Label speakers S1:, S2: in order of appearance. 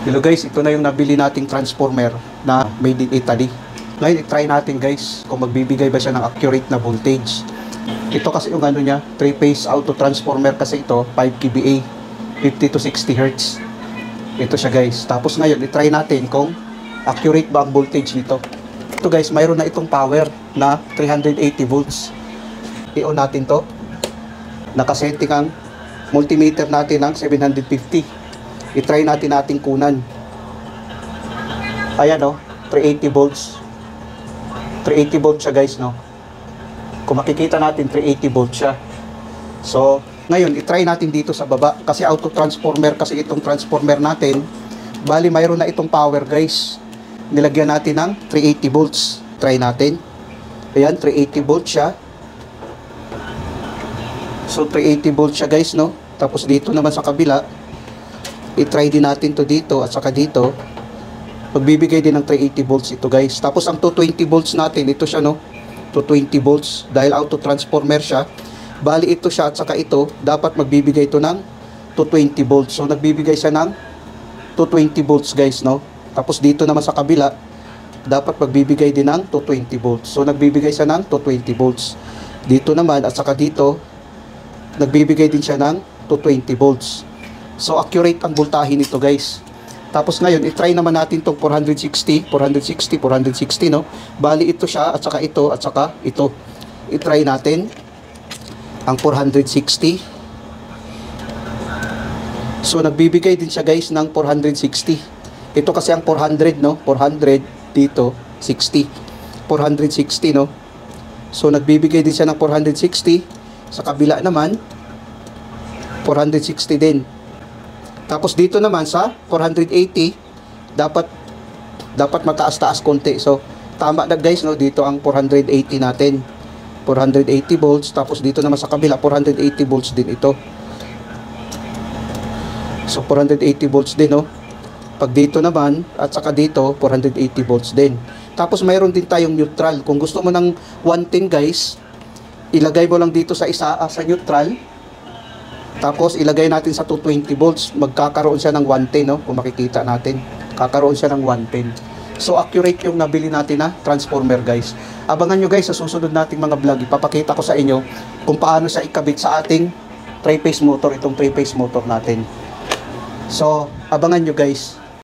S1: Hello guys, ito na yung nabili nating transformer na made in Italy. Ngayon, i-try natin guys kung magbibigay ba siya ng accurate na voltage. Ito kasi yung ano niya, 3-phase auto transformer kasi ito, 5 kVA, 50 to 60 Hz. Ito siya guys. Tapos ngayon, i-try natin kung accurate ba ang voltage nito. Ito guys, mayroon na itong power na 380 volts. I-on natin to. Nakasetting ang multimeter natin ng 750. I-try natin nating kunan. Ayan o, 380 volts. 380 volts siya guys, no? Kung makikita natin, 380 volts siya. So, ngayon, i-try natin dito sa baba. Kasi auto transformer kasi itong transformer natin. Bali, mayroon na itong power guys. Nilagyan natin ng 380 volts. Try natin. Ayan, 380 volts siya. So, 380 volts siya guys, no? Tapos dito naman sa kabila, i-try din natin to dito at saka dito. Magbibigay din ng 380 volts ito guys. Tapos ang 220 volts natin, ito siya no, 220 volts dahil auto transformer siya. Bali ito siya at saka ito, dapat magbibigay ito ng 220 volts. So nagbibigay siya ng 220 volts guys, no. Tapos dito naman sa kabila, dapat magbibigay din ng 220 volts. So nagbibigay siya ng 220 volts. Dito naman at saka dito, nagbibigay din siya ng 220 volts. So, accurate ang voltahe nito guys. Tapos ngayon, i-try naman natin itong 460, no? Bali ito siya, at saka ito, at saka ito. I-try natin ang 460. So, nagbibigay din siya guys ng 460. Ito kasi ang 400, no? 400 dito, 60. 460, no? So, nagbibigay din siya ng 460. Sa kabila naman, 460 din. Tapos dito naman sa 480, dapat mataas-taas konti. So, tama na guys, no? Dito ang 480 natin. 480 volts. Tapos dito naman sa kabila, 480 volts din ito. So, 480 volts din, no? Pag dito naman, at saka dito, 480 volts din. Tapos mayroon din tayong neutral. Kung gusto mo ng 110 guys, ilagay mo lang dito sa isa, sa neutral. Tapos ilagay natin sa 220 volts, magkakaroon siya ng 110, no? Kung makikita natin, kakaroon siya ng 110. So accurate yung nabili natin na transformer guys. Abangan nyo guys sa susunod nating mga vlog. Ipapakita ko sa inyo kung paano siya ikabit sa ating 3-phase motor, itong 3-phase motor natin. So abangan nyo guys.